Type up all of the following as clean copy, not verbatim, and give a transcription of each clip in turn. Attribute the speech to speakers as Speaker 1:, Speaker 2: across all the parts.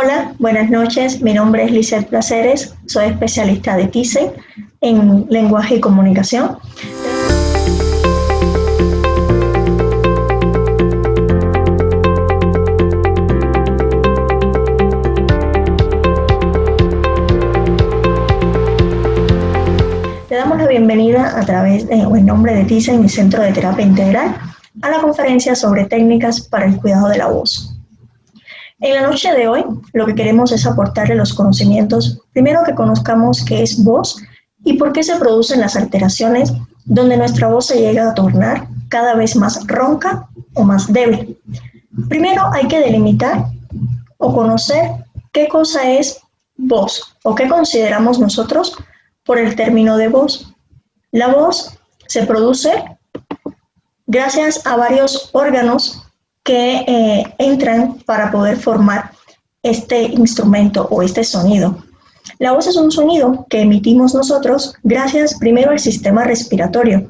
Speaker 1: Hola, buenas noches. Mi nombre es Lizeth Placeres. Soy especialista de Thyssen en lenguaje y comunicación. Le damos la bienvenida a través de, o en nombre de Thyssen, mi centro de terapia integral, a la conferencia sobre técnicas para el cuidado de la voz. En la noche de hoy, lo que queremos es aportarle los conocimientos, primero que conozcamos qué es voz y por qué se producen las alteraciones donde nuestra voz se llega a tornar cada vez más ronca o más débil. Primero hay que delimitar o conocer qué cosa es voz o qué consideramos nosotros por el término de voz. La voz se produce gracias a varios órganos que entran para poder formar este instrumento o este sonido. La voz es un sonido que emitimos nosotros gracias primero al sistema respiratorio,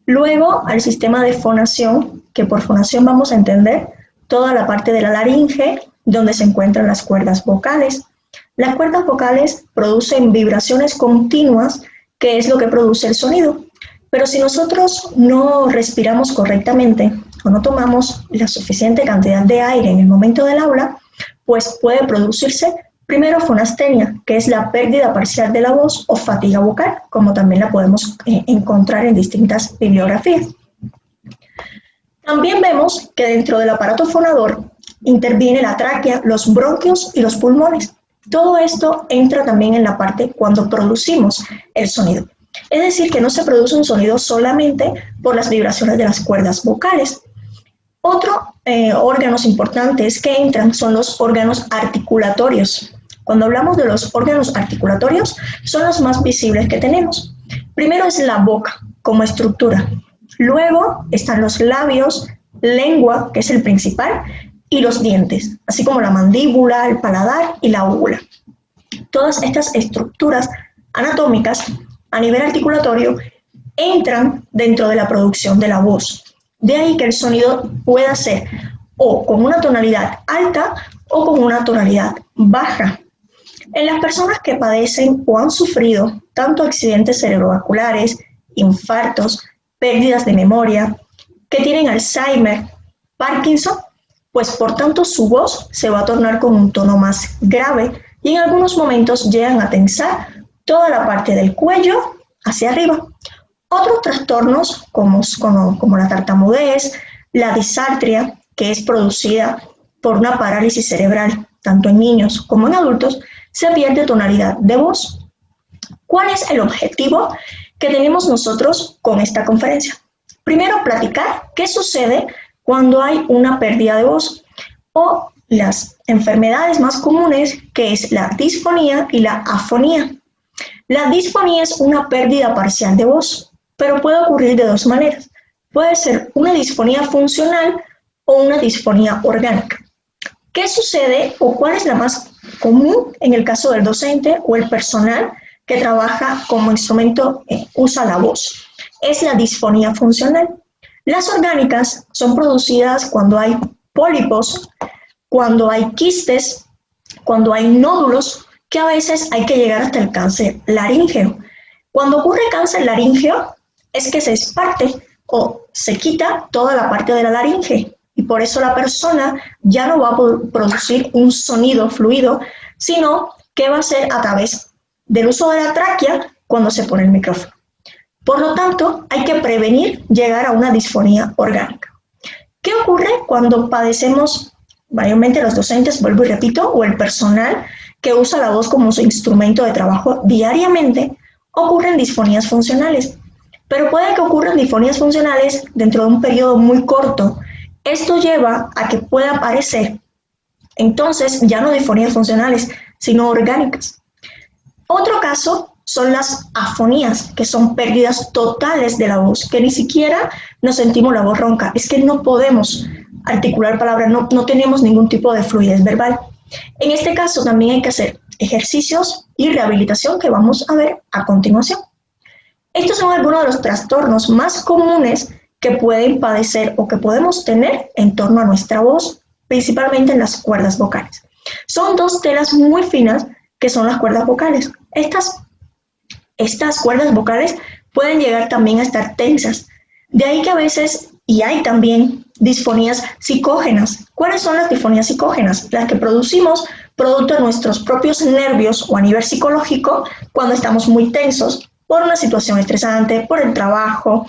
Speaker 1: luego al sistema de fonación, que por fonación vamos a entender toda la parte de la laringe donde se encuentran las cuerdas vocales. Las cuerdas vocales producen vibraciones continuas, que es lo que produce el sonido. Pero si nosotros no respiramos correctamente o no tomamos la suficiente cantidad de aire en el momento del habla, pues puede producirse primero fonastenia, que es la pérdida parcial de la voz o fatiga vocal, como también la podemos encontrar en distintas bibliografías. También vemos que dentro del aparato fonador interviene la tráquea, los bronquios y los pulmones. Todo esto entra también en la parte cuando producimos el sonido. Es decir, que no se produce un sonido solamente por las vibraciones de las cuerdas vocales. Otros órganos importantes que entran son los órganos articulatorios. Cuando hablamos de los órganos articulatorios, son los más visibles que tenemos. Primero es la boca como estructura. Luego están los labios, lengua, que es el principal, y los dientes, así como la mandíbula, el paladar y la úvula. Todas estas estructuras anatómicas a nivel articulatorio entran dentro de la producción de la voz. De ahí que el sonido pueda ser o con una tonalidad alta o con una tonalidad baja. En las personas que padecen o han sufrido tanto accidentes cerebrovasculares, infartos, pérdidas de memoria, que tienen Alzheimer, Parkinson, pues por tanto su voz se va a tornar con un tono más grave y en algunos momentos llegan a tensar toda la parte del cuello hacia arriba. Otros trastornos como la tartamudez, la disartria, que es producida por una parálisis cerebral, tanto en niños como en adultos, se pierde tonalidad de voz. ¿Cuál es el objetivo que tenemos nosotros con esta conferencia? Primero, platicar qué sucede cuando hay una pérdida de voz o las enfermedades más comunes, que es la disfonía y la afonía. La disfonía es una pérdida parcial de voz, pero puede ocurrir de dos maneras. Puede ser una disfonía funcional o una disfonía orgánica. ¿Qué sucede o cuál es la más común en el caso del docente o el personal que trabaja como instrumento, usa la voz? Es la disfonía funcional. Las orgánicas son producidas cuando hay pólipos, cuando hay quistes, cuando hay nódulos, que a veces hay que llegar hasta el cáncer laríngeo. Cuando ocurre cáncer laríngeo es que se esparte o se quita toda la parte de la laringe y por eso la persona ya no va a producir un sonido fluido, sino que va a ser a través del uso de la tráquea cuando se pone el micrófono. Por lo tanto, hay que prevenir llegar a una disfonía orgánica. ¿Qué ocurre cuando padecemos, mayormente los docentes, vuelvo y repito, o el personal que usa la voz como su instrumento de trabajo diariamente? Ocurren disfonías funcionales, pero puede que ocurran disfonías funcionales dentro de un periodo muy corto. Esto lleva a que pueda aparecer, entonces, ya no disfonías funcionales, sino orgánicas. Otro caso son las afonías, que son pérdidas totales de la voz, que ni siquiera nos sentimos la voz ronca, es que no podemos articular palabras, no tenemos ningún tipo de fluidez verbal. En este caso también hay que hacer ejercicios y rehabilitación que vamos a ver a continuación. Estos son algunos de los trastornos más comunes que pueden padecer o que podemos tener en torno a nuestra voz, principalmente en las cuerdas vocales. Son dos telas muy finas que son las cuerdas vocales. Estas cuerdas vocales pueden llegar también a estar tensas. De ahí que a veces, y hay también disfonías psicógenas. ¿Cuáles son las disfonías psicógenas? Las que producimos producto de nuestros propios nervios o a nivel psicológico cuando estamos muy tensos por una situación estresante, por el trabajo.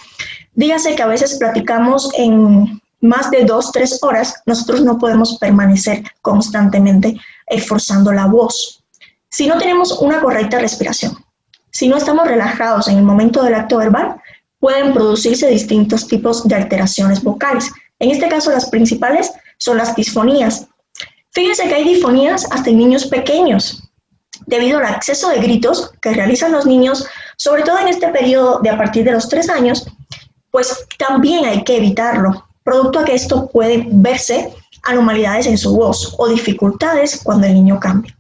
Speaker 1: Dígase que a veces platicamos en más de 2-3 horas, nosotros no podemos permanecer constantemente esforzando la voz. Si no tenemos una correcta respiración, si no estamos relajados en el momento del acto verbal, pueden producirse distintos tipos de alteraciones vocales. En este caso, las principales son las disfonías. Fíjense que hay disfonías hasta en niños pequeños, debido al exceso de gritos que realizan los niños, sobre todo en este periodo de a partir de los 3 años, pues también hay que evitarlo, producto a que esto puede verse anomalidades en su voz o dificultades cuando el niño cambia.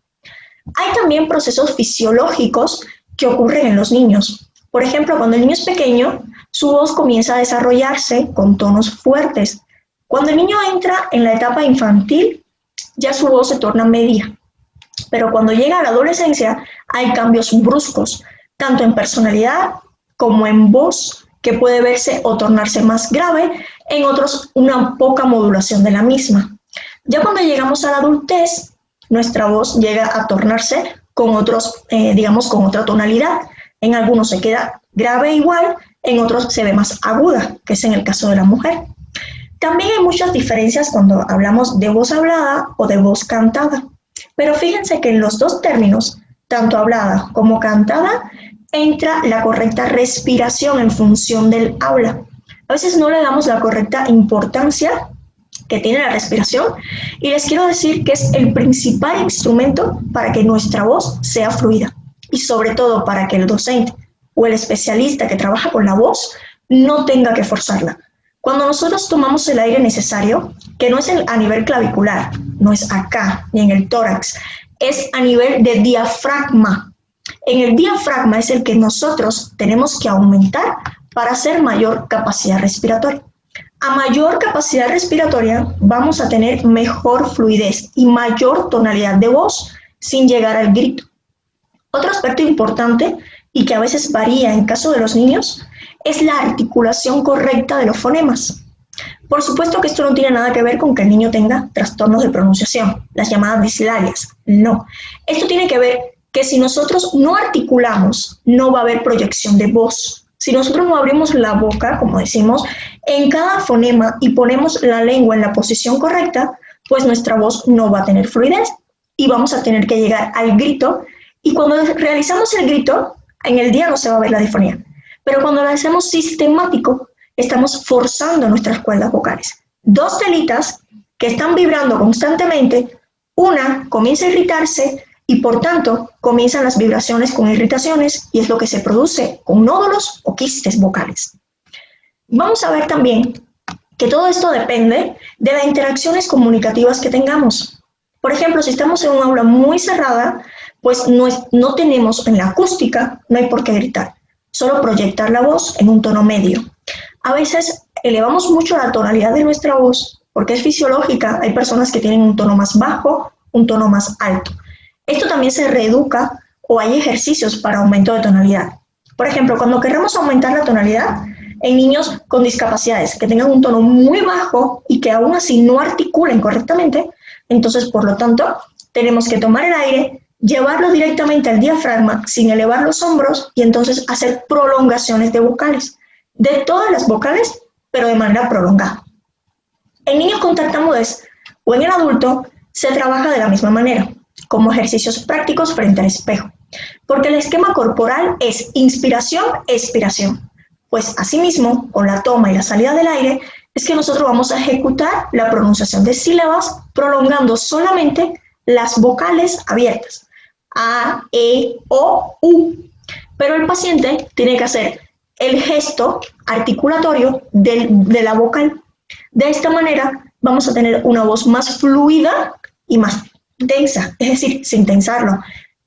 Speaker 1: Hay también procesos fisiológicos que ocurren en los niños. Por ejemplo, cuando el niño es pequeño, su voz comienza a desarrollarse con tonos fuertes. Cuando el niño entra en la etapa infantil, ya su voz se torna media. Pero cuando llega a la adolescencia, hay cambios bruscos, tanto en personalidad como en voz, que puede verse o tornarse más grave, en otros una poca modulación de la misma. Ya cuando llegamos a la adultez, nuestra voz llega a tornarse con con otra tonalidad. En algunos se queda grave igual, en otros se ve más aguda, que es en el caso de la mujer. También hay muchas diferencias cuando hablamos de voz hablada o de voz cantada. Pero fíjense que en los dos términos, tanto hablada como cantada, entra la correcta respiración en función del habla. A veces no le damos la correcta importancia que tiene la respiración y les quiero decir que es el principal instrumento para que nuestra voz sea fluida y sobre todo para que el docente o el especialista que trabaja con la voz no tenga que forzarla. Cuando nosotros tomamos el aire necesario, que no es a nivel clavicular, no es acá ni en el tórax, es a nivel de diafragma. En el diafragma es el que nosotros tenemos que aumentar para hacer mayor capacidad respiratoria. A mayor capacidad respiratoria vamos a tener mejor fluidez y mayor tonalidad de voz sin llegar al grito. Otro aspecto importante y que a veces varía en caso de los niños es la articulación correcta de los fonemas. Por supuesto que esto no tiene nada que ver con que el niño tenga trastornos de pronunciación, las llamadas dislalias, no. Esto tiene que ver que si nosotros no articulamos, no va a haber proyección de voz. Si nosotros no abrimos la boca, como decimos, en cada fonema y ponemos la lengua en la posición correcta, pues nuestra voz no va a tener fluidez y vamos a tener que llegar al grito. Y cuando realizamos el grito, en el día no se va a ver la disfonía. Pero cuando lo hacemos sistemático, estamos forzando nuestras cuerdas vocales. Dos telitas que están vibrando constantemente, una comienza a irritarse y por tanto comienzan las vibraciones con irritaciones y es lo que se produce con nódulos o quistes vocales. Vamos a ver también que todo esto depende de las interacciones comunicativas que tengamos. Por ejemplo, si estamos en un aula muy cerrada, pues no tenemos en la acústica, no hay por qué gritar, solo proyectar la voz en un tono medio. A veces elevamos mucho la tonalidad de nuestra voz porque es fisiológica, hay personas que tienen un tono más bajo, un tono más alto. Esto también se reeduca o hay ejercicios para aumento de tonalidad. Por ejemplo, cuando queremos aumentar la tonalidad en niños con discapacidades que tengan un tono muy bajo y que aún así no articulen correctamente, entonces por lo tanto tenemos que tomar el aire, llevarlo directamente al diafragma sin elevar los hombros y entonces hacer prolongaciones de vocales, de todas las vocales, pero de manera prolongada. En niños con tartamudez o en el adulto se trabaja de la misma manera, como ejercicios prácticos frente al espejo, porque el esquema corporal es inspiración, expiración, pues asimismo, con la toma y la salida del aire, es que nosotros vamos a ejecutar la pronunciación de sílabas prolongando solamente las vocales abiertas, A, E, O, U, pero el paciente tiene que hacer el gesto articulatorio de la vocal. De esta manera vamos a tener una voz más fluida y más densa, es decir, sin tensarlo.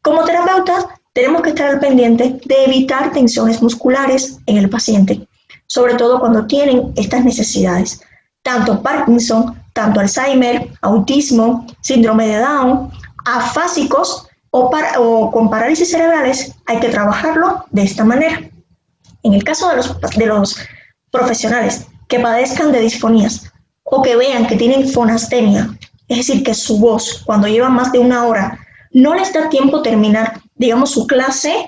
Speaker 1: Como terapeutas tenemos que estar al pendiente de evitar tensiones musculares en el paciente, sobre todo cuando tienen estas necesidades, tanto Parkinson, tanto Alzheimer, autismo, síndrome de Down, afásicos o con parálisis cerebrales, hay que trabajarlo de esta manera. En el caso de los profesionales que padezcan de disfonías o que vean que tienen fonastenia, es decir, que su voz, cuando lleva más de una hora, no les da tiempo terminar, digamos, su clase,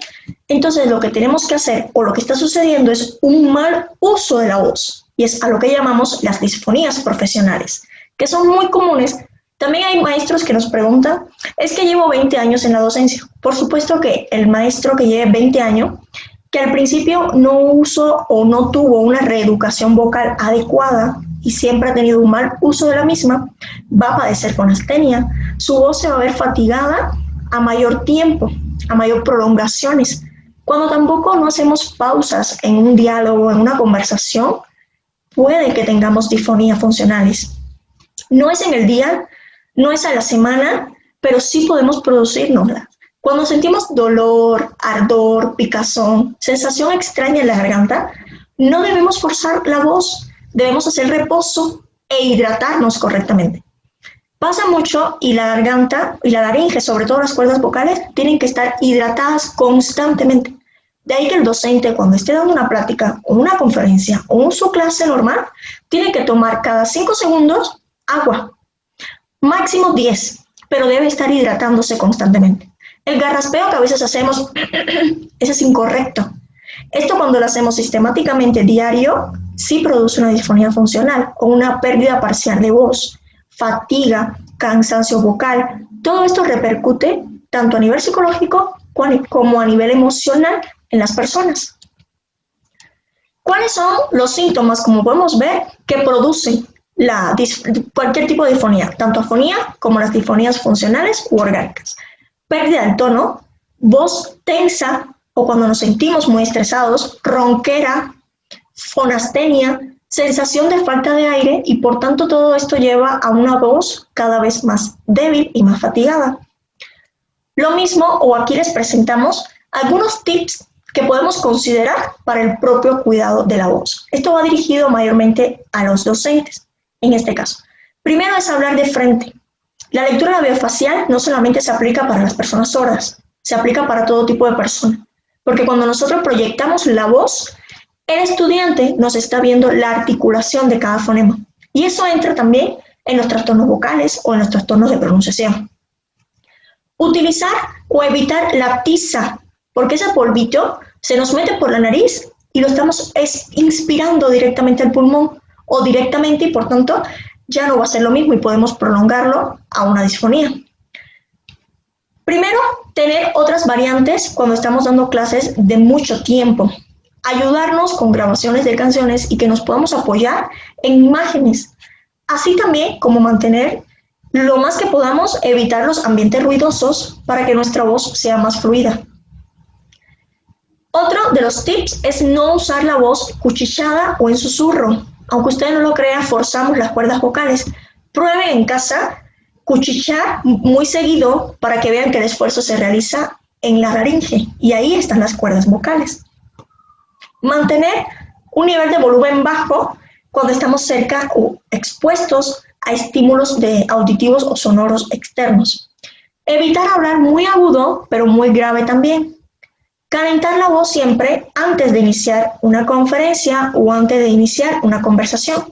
Speaker 1: entonces lo que tenemos que hacer o lo que está sucediendo es un mal uso de la voz, y es a lo que llamamos las disfonías profesionales, que son muy comunes. También hay maestros que nos preguntan, es que llevo 20 años en la docencia. Por supuesto que el maestro que lleve 20 años, que al principio no usó o no tuvo una reeducación vocal adecuada y siempre ha tenido un mal uso de la misma, va a padecer fonastenia. Su voz se va a ver fatigada a mayor tiempo, a mayor prolongaciones. Cuando tampoco no hacemos pausas en un diálogo, en una conversación, puede que tengamos disfonías funcionales. No es en el día, no es a la semana, pero sí podemos producirnosla. Cuando sentimos dolor, ardor, picazón, sensación extraña en la garganta, no debemos forzar la voz, debemos hacer reposo e hidratarnos correctamente. Pasa mucho y la garganta y la laringe, sobre todo las cuerdas vocales, tienen que estar hidratadas constantemente. De ahí que el docente, cuando esté dando una plática o una conferencia o su clase normal, tiene que tomar cada 5 segundos agua, máximo 10, pero debe estar hidratándose constantemente. El garraspeo que a veces hacemos, ese es incorrecto. Esto cuando lo hacemos sistemáticamente diario, sí produce una disfonía funcional o una pérdida parcial de voz, fatiga, cansancio vocal. Todo esto repercute tanto a nivel psicológico como a nivel emocional en las personas. ¿Cuáles son los síntomas, como podemos ver, que producen cualquier tipo de disfonía, tanto afonía como las disfonías funcionales u orgánicas? Pérdida del tono, voz tensa o cuando nos sentimos muy estresados, ronquera, fonastenia, sensación de falta de aire y por tanto todo esto lleva a una voz cada vez más débil y más fatigada. Lo mismo, o aquí les presentamos algunos tips que podemos considerar para el propio cuidado de la voz. Esto va dirigido mayormente a los docentes, en este caso. Primero es hablar de frente. La lectura labiofacial no solamente se aplica para las personas sordas, se aplica para todo tipo de personas, porque cuando nosotros proyectamos la voz, el estudiante nos está viendo la articulación de cada fonema, y eso entra también en los trastornos vocales o en los trastornos de pronunciación. Utilizar o evitar la tiza, porque ese polvito se nos mete por la nariz y lo estamos inspirando directamente al pulmón o directamente y por tanto ya no va a ser lo mismo y podemos prolongarlo a una disfonía. Primero, tener otras variantes cuando estamos dando clases de mucho tiempo. Ayudarnos con grabaciones de canciones y que nos podamos apoyar en imágenes. Así también como mantener lo más que podamos evitar los ambientes ruidosos para que nuestra voz sea más fluida. Otro de los tips es no usar la voz cuchicheada o en susurro. Aunque ustedes no lo crean, forzamos las cuerdas vocales. Prueben en casa cuchichear muy seguido para que vean que el esfuerzo se realiza en la laringe y ahí están las cuerdas vocales. Mantener un nivel de volumen bajo cuando estamos cerca o expuestos a estímulos auditivos o sonoros externos. Evitar hablar muy agudo, pero muy grave también. Calentar la voz siempre antes de iniciar una conferencia o antes de iniciar una conversación.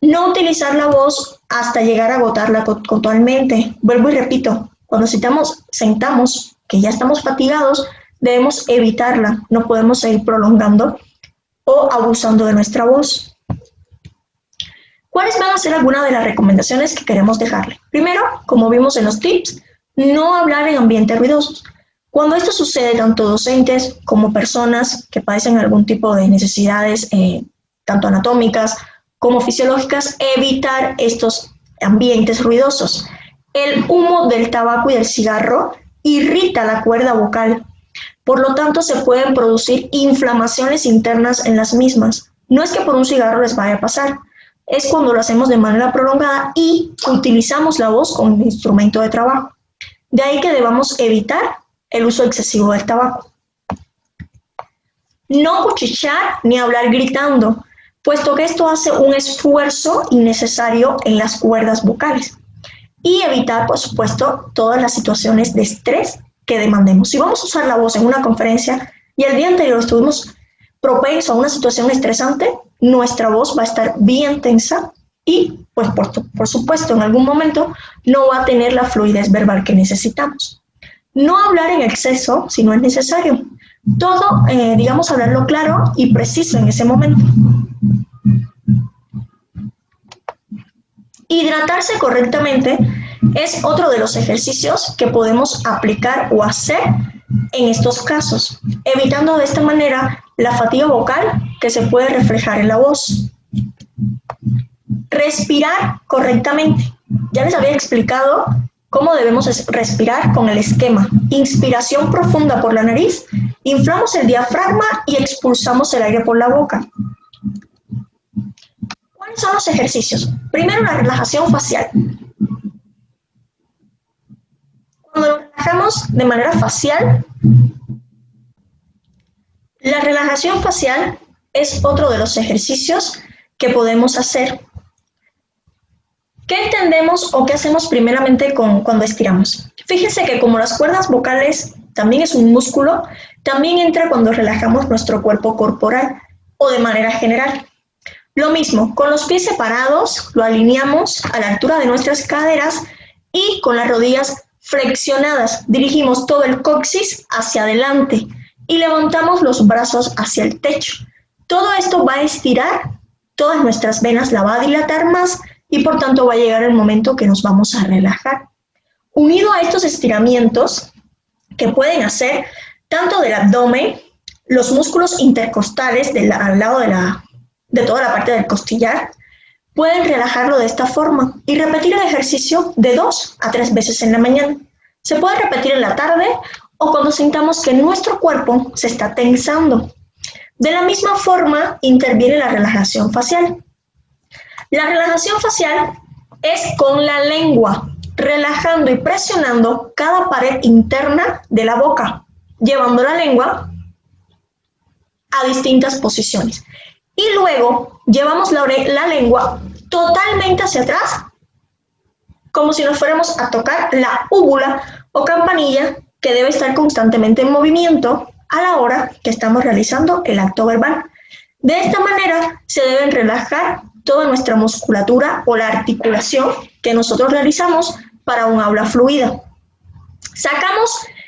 Speaker 1: No utilizar la voz hasta llegar a agotarla totalmente. Vuelvo y repito, cuando sentamos que ya estamos fatigados, debemos evitarla. No podemos seguir prolongando o abusando de nuestra voz. ¿Cuáles van a ser algunas de las recomendaciones que queremos dejarle? Primero, como vimos en los tips, no hablar en ambientes ruidosos. Cuando esto sucede, tanto docentes como personas que padecen algún tipo de necesidades, tanto anatómicas como fisiológicas, evitar estos ambientes ruidosos. El humo del tabaco y del cigarro irrita la cuerda vocal, por lo tanto se pueden producir inflamaciones internas en las mismas. No es que por un cigarro les vaya a pasar, es cuando lo hacemos de manera prolongada y utilizamos la voz como instrumento de trabajo. De ahí que debamos evitar el uso excesivo del tabaco. No cuchichear ni hablar gritando, puesto que esto hace un esfuerzo innecesario en las cuerdas vocales. y evitar, por supuesto, todas las situaciones de estrés que demandemos. Si vamos a usar la voz en una conferencia y el día anterior estuvimos propensos a una situación estresante, nuestra voz va a estar bien tensa y, pues, por supuesto, en algún momento no va a tener la fluidez verbal que necesitamos. No hablar en exceso si no es necesario. Todo, digamos, hablarlo claro y preciso en ese momento. Hidratarse correctamente es otro de los ejercicios que podemos aplicar o hacer en estos casos, evitando de esta manera la fatiga vocal que se puede reflejar en la voz. Respirar correctamente. Ya les había explicado cómo debemos respirar con el esquema. Inspiración profunda por la nariz, inflamos el diafragma y expulsamos el aire por la boca. ¿Cuáles son los ejercicios? Primero, la relajación facial. Cuando nos relajamos de manera facial, la relajación facial es otro de los ejercicios que podemos hacer. ¿Qué entendemos o qué hacemos primeramente cuando estiramos? Fíjense que como las cuerdas vocales también es un músculo, también entra cuando relajamos nuestro cuerpo corporal o de manera general. Lo mismo, con los pies separados, lo alineamos a la altura de nuestras caderas y con las rodillas flexionadas, dirigimos todo el coxis hacia adelante y levantamos los brazos hacia el techo. Todo esto va a estirar todas nuestras venas, la va a dilatar más y por tanto va a llegar el momento que nos vamos a relajar. Unido a estos estiramientos que pueden hacer tanto del abdomen, los músculos intercostales al lado de toda la parte del costillar, pueden relajarlo de esta forma y repetir el ejercicio de 2 a 3 veces en la mañana. Se puede repetir en la tarde o cuando sintamos que nuestro cuerpo se está tensando. De la misma forma interviene la relajación facial. La relajación facial es con la lengua, relajando y presionando cada pared interna de la boca, llevando la lengua a distintas posiciones. Y luego llevamos la lengua totalmente hacia atrás, como si nos fuéramos a tocar la úvula o campanilla que debe estar constantemente en movimiento a la hora que estamos realizando el acto verbal. De esta manera se deben relajar toda nuestra musculatura o la articulación que nosotros realizamos para un habla fluida.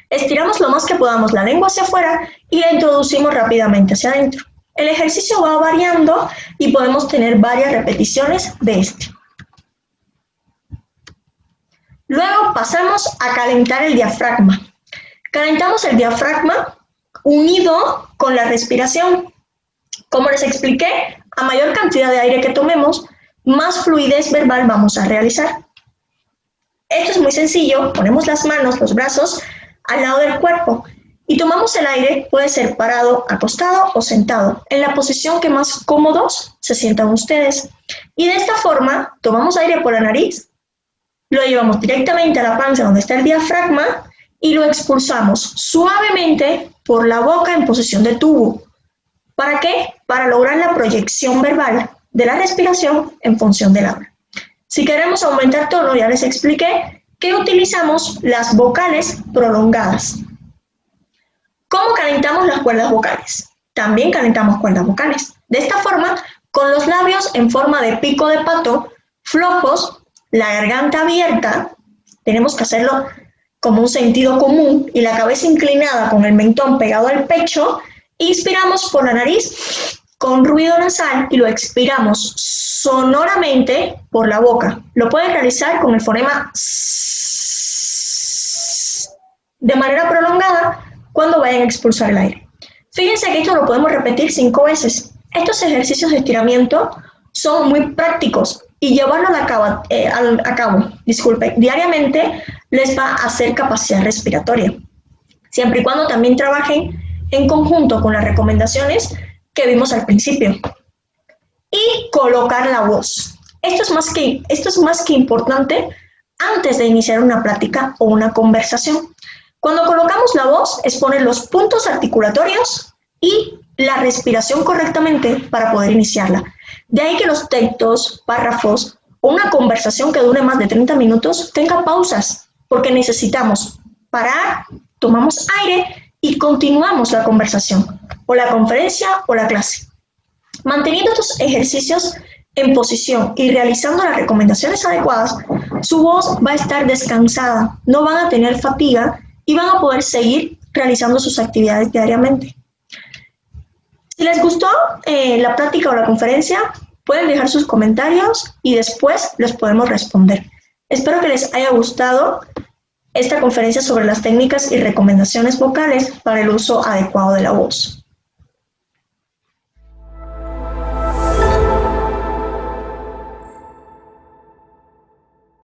Speaker 1: Estiramos lo más que podamos la lengua hacia afuera y la introducimos rápidamente hacia adentro. El ejercicio va variando y podemos tener varias repeticiones de este. Luego pasamos a calentar el diafragma. Calentamos el diafragma unido con la respiración. Como les expliqué, a mayor cantidad de aire que tomemos, más fluidez verbal vamos a realizar. Esto es muy sencillo, ponemos las manos, los brazos al lado del cuerpo y tomamos el aire, puede ser parado, acostado o sentado, en la posición que más cómodos se sientan ustedes. Y de esta forma, tomamos aire por la nariz, lo llevamos directamente a la panza donde está el diafragma y lo expulsamos suavemente por la boca en posición de tubo. ¿Para qué? Para lograr la proyección verbal de la respiración en función del habla. Si queremos aumentar tono, ya les expliqué que utilizamos las vocales prolongadas. ¿Cómo calentamos las cuerdas vocales? También calentamos cuerdas vocales. De esta forma, con los labios en forma de pico de pato, flojos, la garganta abierta, tenemos que hacerlo como un sentido común y la cabeza inclinada con el mentón pegado al pecho. Inspiramos por la nariz con ruido nasal y lo expiramos sonoramente por la boca. Lo pueden realizar con el fonema S de manera prolongada cuando vayan a expulsar el aire. Fíjense que esto lo podemos repetir 5 veces. Estos ejercicios de estiramiento son muy prácticos y llevarlo a cabo, diariamente les va a hacer capacidad respiratoria, siempre y cuando también trabajen en conjunto con las recomendaciones que vimos al principio. Y colocar la voz. Esto es más que importante antes de iniciar una plática o una conversación. Cuando colocamos la voz es poner los puntos articulatorios y la respiración correctamente para poder iniciarla. De ahí que los textos, párrafos o una conversación que dure más de 30 minutos tenga pausas, porque necesitamos parar, tomamos aire y continuamos la conversación, o la conferencia o la clase. Manteniendo estos ejercicios en posición y realizando las recomendaciones adecuadas, su voz va a estar descansada, no van a tener fatiga y van a poder seguir realizando sus actividades diariamente. Si les gustó la práctica o la conferencia, pueden dejar sus comentarios y después les podemos responder. Espero que les haya gustado esta conferencia sobre las técnicas y recomendaciones vocales para el uso adecuado de la voz.